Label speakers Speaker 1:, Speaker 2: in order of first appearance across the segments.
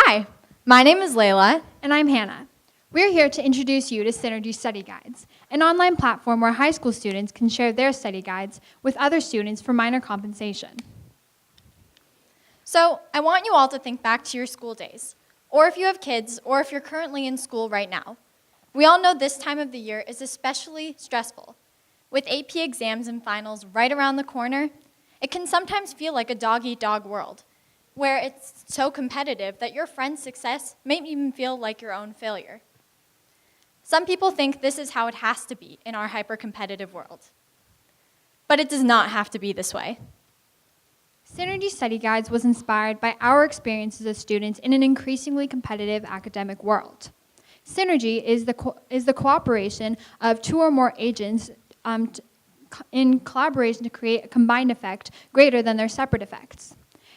Speaker 1: Hi, my name is Layla.
Speaker 2: And I'm Hannah. We're here to introduce you to Synergy Study Guides, an online platform where high school students can share their study guides with other students for minor compensation.
Speaker 1: So I want you all to think back to your school days, or if you have kids, or if you're currently in school right now. We all know this time of the year is especially stressful. With AP exams and finals right around the corner, it can sometimes feel like a dog-eat-dog world, where it's so competitive that your friend's success may even feel like your own failure. Some people think this is how it has to be in our hyper-competitive world. But it does not have to be this way.
Speaker 2: Synergy Study Guides was inspired by our experiences as students in an increasingly competitive academic world. Synergy is the cooperation of two or more agents in collaboration to create a combined effect greater than their separate effects.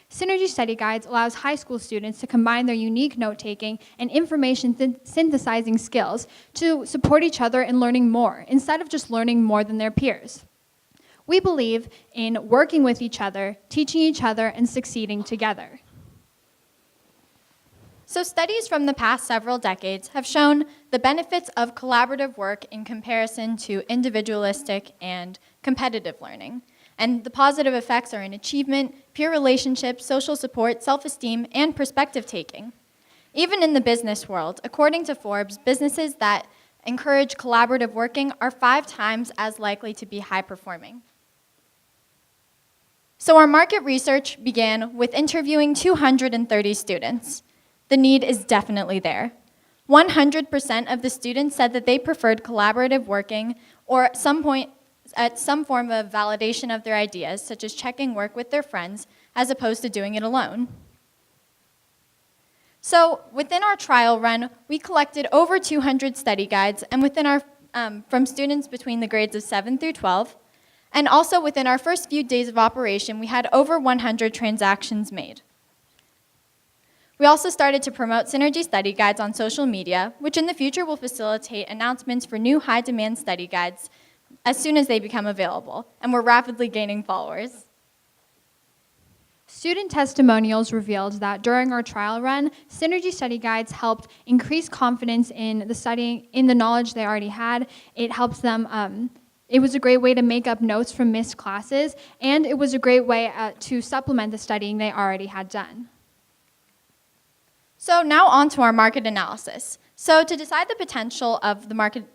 Speaker 2: Synergy Study Guides allows high school students to combine their unique note-taking and information synthesizing skills to support each other in learning more, instead of just learning more than their peers. We believe in working with each other, teaching each other, and succeeding together.
Speaker 1: So studies from the past several decades have shown the benefits of collaborative work in comparison to individualistic and competitive learning. And the positive effects are in achievement, peer relationships, social support, self-esteem, and perspective taking. Even in the business world, according to Forbes, businesses that encourage collaborative working are 5 times as likely to be high-performing. So our market research began with interviewing 230 students. The need is definitely there. 100% of the students said that they preferred collaborative working or at some form of validation of their ideas, such as checking work with their friends, as opposed to doing it alone. So within our trial run, we collected over 200 study guides, and from students between the grades of 7 through 12, and also within our first few days of operation, we had over 100 transactions made. We also started to promote Synergy Study Guides on social media, which in the future will facilitate announcements for new high-demand study guides as soon as they become available, and we're rapidly gaining followers.
Speaker 2: Student testimonials revealed that during our trial run, Synergy Study Guides helped increase confidence in the knowledge they already had. It helps them, it was a great way to make up notes from missed classes, and it was a great way to supplement the studying they already had done.
Speaker 1: So now on to our market analysis. So to decide the potential of the market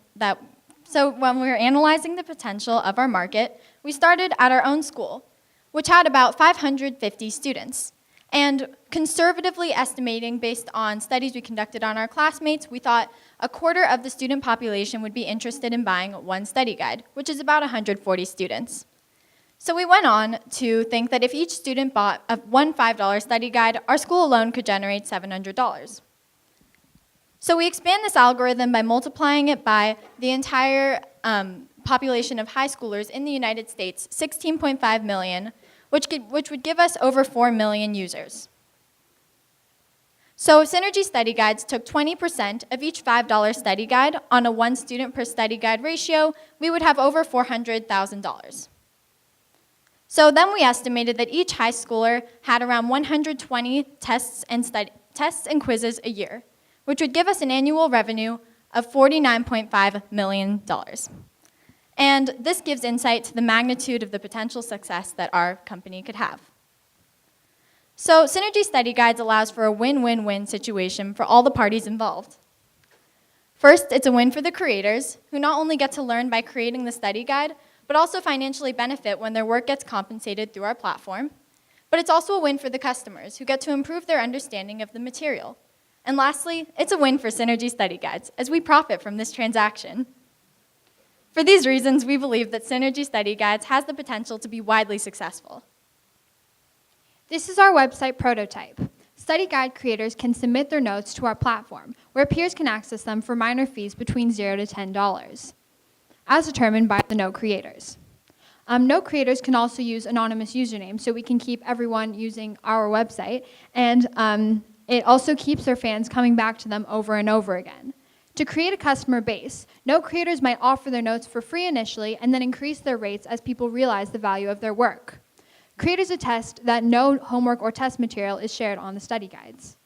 Speaker 1: when we were analyzing the potential of our market, we started at our own school, which had about 550 students. And conservatively estimating based on studies we conducted on our classmates, we thought a quarter of the student population would be interested in buying one study guide, which is about 140 students. So we went on to think that if each student bought one $5 study guide, our school alone could generate $700. So we expand this algorithm by multiplying it by the entire population of high schoolers in the United States, 16.5 million, which would give us over 4 million users. So Synergy Study Guides took 20% of each $5 study guide on a 1 student per study guide ratio, we would have over $400,000. So then we estimated that each high schooler had around 120 tests and quizzes a year, which would give us an annual revenue of $49.5 million. And this gives insight to the magnitude of the potential success that our company could have. So Synergy Study Guides allows for a win-win-win situation for all the parties involved. First, it's a win for the creators, who not only get to learn by creating the study guide, but also financially benefit when their work gets compensated through our platform. But it's also a win for the customers, who get to improve their understanding of the material. And lastly, it's a win for Synergy Study Guides, as we profit from this transaction. For these reasons, we believe that Synergy Study Guides has the potential to be widely successful.
Speaker 2: This is our website prototype. Study guide creators can submit their notes to our platform, where peers can access them for minor fees between $0 to $10, as determined by the note creators. Note creators can also use anonymous usernames, so we can keep everyone using our website, and it also keeps their fans coming back to them over and over again. To create a customer base, note creators might offer their notes for free initially and then increase their rates as people realize the value of their work. Creators attest that no homework or test material is shared on the study guides.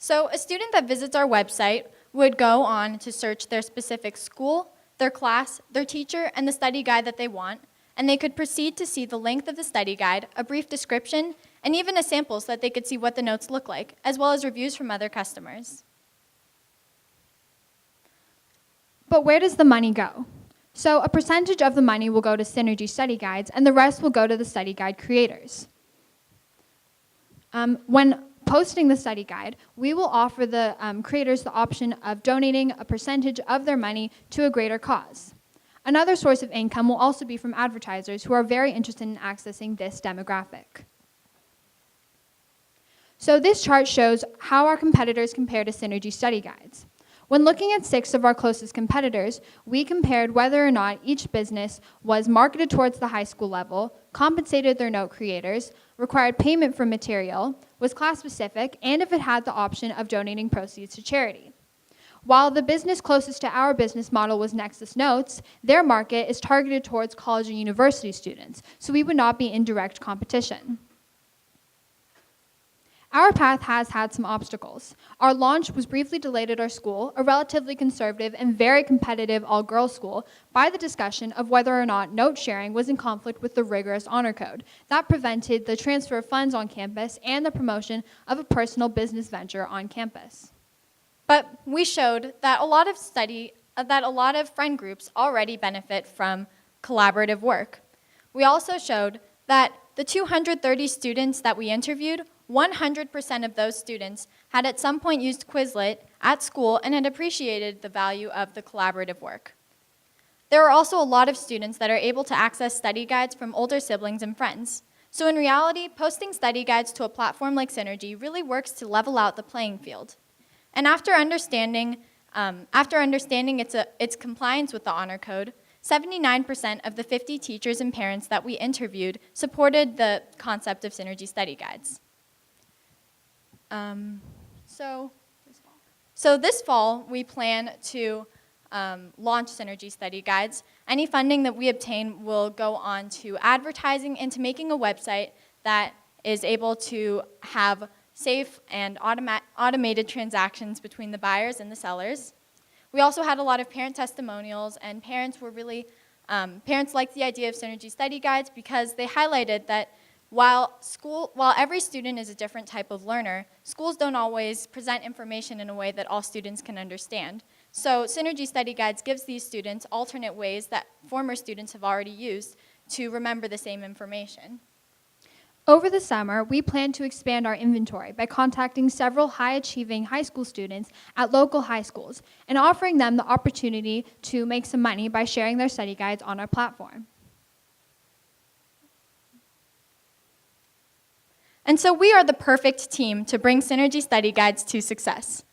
Speaker 1: So a student that visits our website would go on to search their specific school, their class, their teacher, and the study guide that they want, and they could proceed to see the length of the study guide, a brief description, and even a sample so that they could see what the notes look like, as well as reviews from other customers.
Speaker 2: But where does the money go? So a percentage of the money will go to Synergy study guides, and the rest will go to the study guide creators. When posting the study guide, we will offer the creators the option of donating a percentage of their money to a greater cause. Another source of income will also be from advertisers who are very interested in accessing this demographic. So this chart shows how our competitors compare to Synergy study guides. When looking at 6 of our closest competitors, we compared whether or not each business was marketed towards the high school level, compensated their note creators, required payment for material, was class specific, and if it had the option of donating proceeds to charity. While the business closest to our business model was Nexus Notes, their market is targeted towards college and university students, so we would not be in direct competition. Our path has had some obstacles. Our launch was briefly delayed at our school, a relatively conservative and very competitive all-girls school, by the discussion of whether or not note sharing was in conflict with the rigorous honor code. That prevented the transfer of funds on campus and the promotion of a personal business venture on campus.
Speaker 1: But we showed that a lot of friend groups already benefit from collaborative work. We also showed that the 230 students that we interviewed, 100% of those students had at some point used Quizlet at school and had appreciated the value of the collaborative work. There are also a lot of students that are able to access study guides from older siblings and friends. So in reality, posting study guides to a platform like Synergy really works to level out the playing field. And after understanding its compliance with the honor code, 79% of the 50 teachers and parents that we interviewed supported the concept of Synergy study guides. So this fall, we plan to launch Synergy study guides. Any funding that we obtain will go on to advertising and to making a website that is able to have safe and automated transactions between the buyers and the sellers. We also had a lot of parent testimonials, and parents liked the idea of Synergy study guides because they highlighted that while every student is a different type of learner, schools don't always present information in a way that all students can understand. So Synergy study guides gives these students alternate ways that former students have already used to remember the same information.
Speaker 2: Over the summer, we plan to expand our inventory by contacting several high-achieving high school students at local high schools and offering them the opportunity to make some money by sharing their study guides on our platform.
Speaker 1: And so we are the perfect team to bring Synergy study guides to success.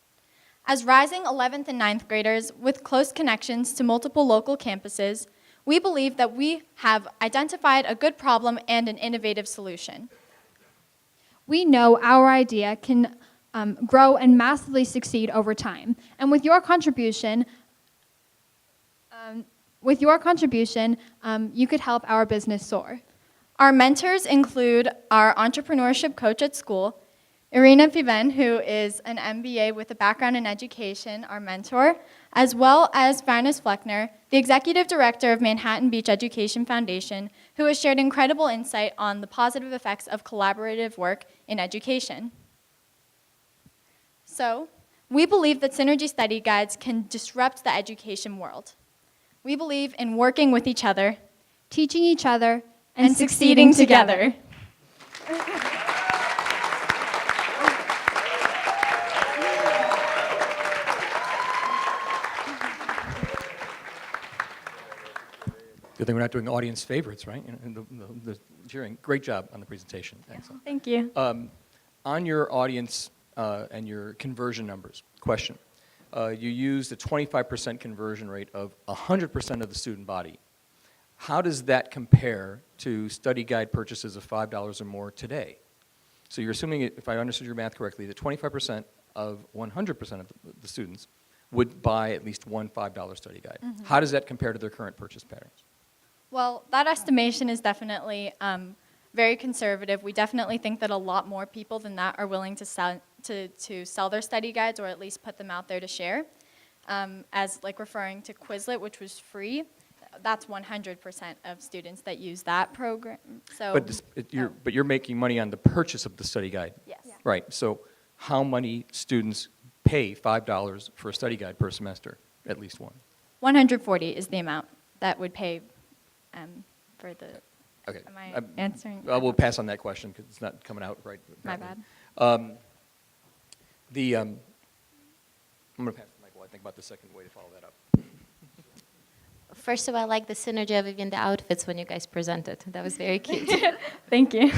Speaker 1: As rising 11th and 9th graders with close connections to multiple local campuses, we believe that we have identified a good problem and an innovative solution.
Speaker 2: We know our idea can grow and massively succeed over time. And with your contribution, you could help our business soar.
Speaker 1: Our mentors include our entrepreneurship coach at school, Irina Piven, who is an MBA with a background in education, our mentor, as well as Finalist Fleckner, the executive director of Manhattan Beach Education Foundation, who has shared incredible insight on the positive effects of collaborative work in education. So, we believe that Synergy study guides can disrupt the education world. We believe in working with each other,
Speaker 2: teaching each other,
Speaker 1: and succeeding together.
Speaker 3: Good thing we're not doing audience favorites, right? The cheering. Great job on the presentation. Excellent.
Speaker 1: Thank you.
Speaker 3: On your audience and your conversion numbers, question. You used a 25% conversion rate of 100% of the student body. How does that compare to study guide purchases of $5 or more today? So you're assuming, if I understood your math correctly, that 25% of 100% of the students would buy at least one $5 study guide. Mm-hmm. How does that compare to their current purchase patterns?
Speaker 1: Well, that estimation is definitely very conservative. We definitely think that a lot more people than that are willing to to sell their study guides or at least put them out there to share. As like referring to Quizlet, which was free, that's 100% of students that use that program. So,
Speaker 3: But you're making money on the purchase of the study guide.
Speaker 1: yes.
Speaker 2: Yeah.
Speaker 3: Right, so how many students pay $5 for a study guide per semester? At least one.
Speaker 1: 140 is the amount that would pay for the.
Speaker 3: Okay.
Speaker 1: Am I answering?
Speaker 3: We'll pass on that question because it's not coming out right.
Speaker 1: My
Speaker 3: apparently.
Speaker 1: bad.
Speaker 3: I'm going to pass to Michael, I think, about the second way to follow that up.
Speaker 4: First of all, I like the synergy of even the outfits when you guys presented. That was very cute.
Speaker 1: Thank you.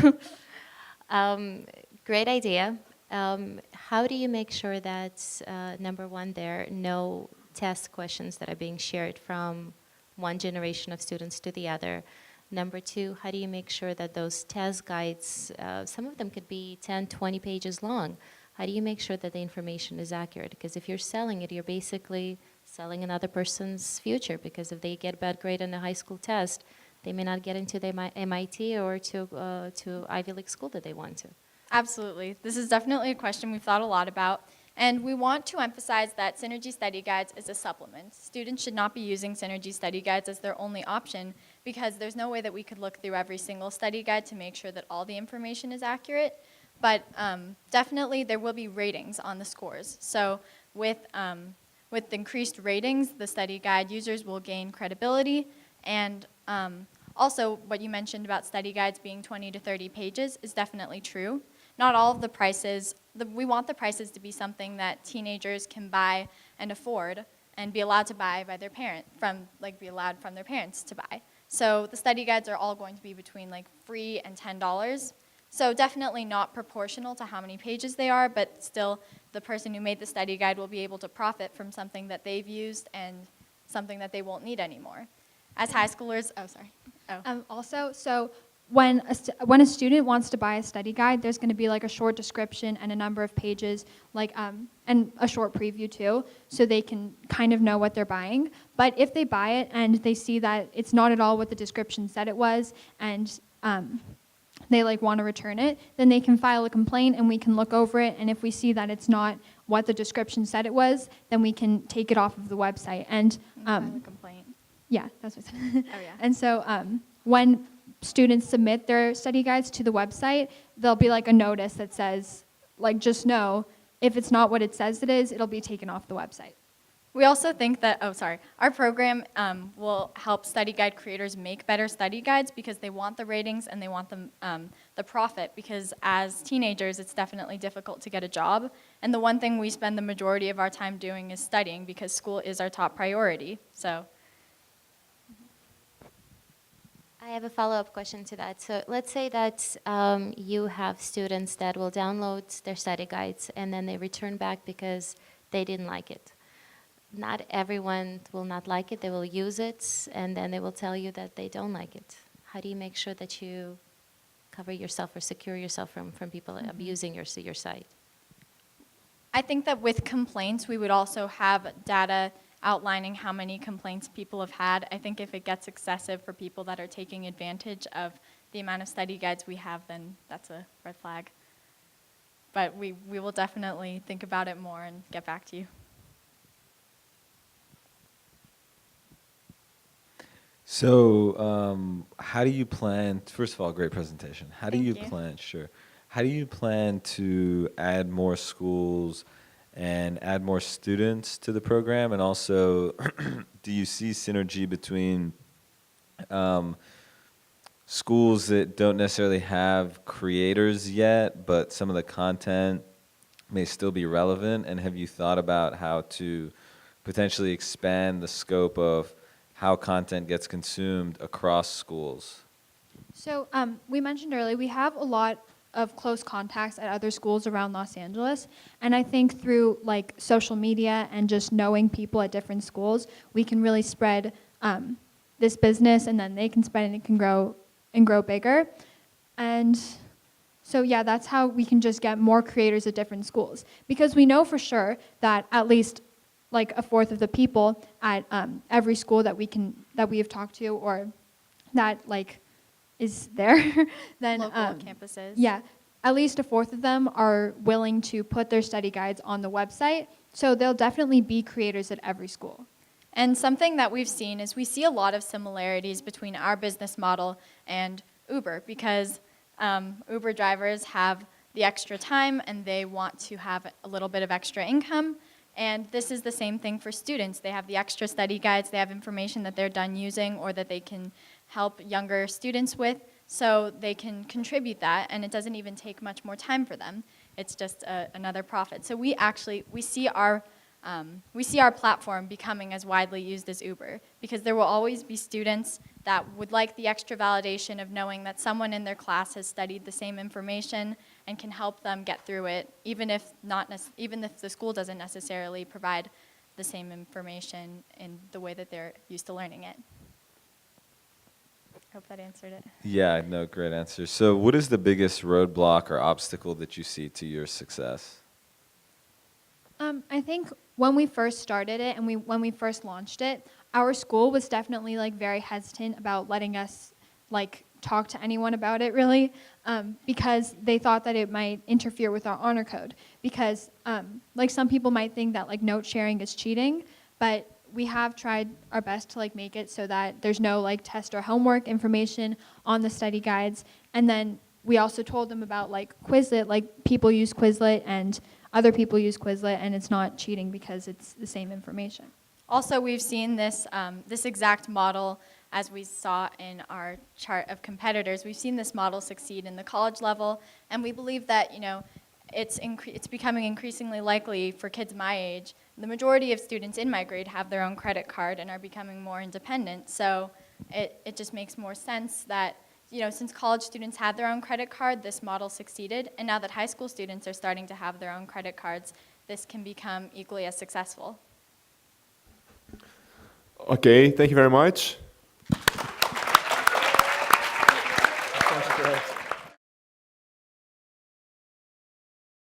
Speaker 4: Great idea. How do you make sure that, number one, there are no test questions that are being shared from one generation of students to the other? Number two, how do you make sure that those test guides, some of them could be 10, 20 pages long. How do you make sure that the information is accurate? Because if you're selling it, you're basically selling another person's future, because if they get a bad grade on a high school test, they may not get into the MIT or to Ivy League school that they want to.
Speaker 1: Absolutely. This is definitely a question we've thought a lot about. And we want to emphasize that Synergy Study Guides is a supplement. Students should not be using Synergy Study Guides as their only option, because there's no way that we could look through every single study guide to make sure that all the information is accurate. But definitely there will be ratings on the scores. So with increased ratings, the study guide users will gain credibility. And also what you mentioned about study guides being 20 to 30 pages is definitely true. Not all of the prices, we want the prices to be something that teenagers can buy and afford and be allowed to buy by their parent, be allowed from their parents to buy. So the study guides are all going to be between like free and $10. So definitely not proportional to how many pages they are, but still the person who made the study guide will be able to profit from something that they've used and something that they won't need anymore. As high schoolers,
Speaker 2: Also, so when a student wants to buy a study guide, there's going to be like a short description and a number of pages, and a short preview too, so they can kind of know what they're buying. But if they buy it and they see that it's not at all what the description said it was, and they want to return it, then they can file a complaint and we can look over it, and if we see that it's not what the description said it was, then we can take it off of the website. And
Speaker 1: file a complaint.
Speaker 2: yeah, that's what I said.
Speaker 1: Oh, yeah.
Speaker 2: And so when students submit their study guides to the website, there'll be a notice that says, just know, if it's not what it says it is, it'll be taken off the website.
Speaker 1: We also think that, our program will help study guide creators make better study guides because they want the ratings and they want the profit, because as teenagers, it's definitely difficult to get a job. And the one thing we spend the majority of our time doing is studying, because school is our top priority. So.
Speaker 4: I have a follow-up question to that. So let's say that you have students that will download their study guides and then they return back because they didn't like it. Not everyone will not like it. They will use it, and then they will tell you that they don't like it. How do you make sure that you cover yourself or secure yourself from people abusing your site?
Speaker 1: I think that with complaints, we would also have data outlining how many complaints people have had. I think if it gets excessive for people that are taking advantage of the amount of study guides we have, then that's a red flag. But we will definitely think about it more and get back to you.
Speaker 5: So how do you plan, first of all, great presentation. How do
Speaker 1: Thank
Speaker 5: you
Speaker 1: you.
Speaker 5: plan, sure. How do you plan to add more schools and add more students to the program? And also, do you see synergy between schools that don't necessarily have creators yet, but some of the content may still be relevant? And have you thought about how to potentially expand the scope of how content gets consumed across schools?
Speaker 2: So we mentioned earlier, we have a lot of close contacts at other schools around Los Angeles, and I think through social media and just knowing people at different schools, we can really spread this business, and then they can spread and it can grow bigger. And so yeah, that's how we can just get more creators at different schools, because we know for sure that at least a fourth of the people at every school that we have talked to, or that is there, then
Speaker 1: Local campuses.
Speaker 2: yeah, at least a fourth of them are willing to put their study guides on the website. So they'll definitely be creators at every school.
Speaker 1: And something that we've seen is we see a lot of similarities between our business model and Uber, because Uber drivers have the extra time and they want to have a little bit of extra income. And this is the same thing for students. They have the extra study guides, they have information that they're done using or that they can help younger students with, so they can contribute that, and it doesn't even take much more time for them. It's just another profit. So we see our platform becoming as widely used as Uber, because there will always be students that would like the extra validation of knowing that someone in their class has studied the same information and can help them get through it, even if the school doesn't necessarily provide the same information in the way that they're used to learning it. I hope that answered it.
Speaker 5: Yeah, no, great answer. So what is the biggest roadblock or obstacle that you see to your success?
Speaker 2: I think when we first started it and when we first launched it, our school was definitely like very hesitant about letting us like talk to anyone about it really, because they thought that it might interfere with our honor code. Because like some people might think that like note sharing is cheating, but we have tried our best to like make it so that there's no like test or homework information on the study guides. And then we also told them about like Quizlet, like people use Quizlet and other people use Quizlet, and it's not cheating because it's the same information.
Speaker 1: Also, we've seen this exact model, as we saw in our chart of competitors. We've seen this model succeed in the college level, and we believe that it's becoming increasingly likely for kids my age. The majority of students in my grade have their own credit card and are becoming more independent. So it just makes more sense that since college students had their own credit card, this model succeeded, and now that high school students are starting to have their own credit cards, this can become equally as successful.
Speaker 6: Okay, thank you very much.
Speaker 3: Thanks, Greg.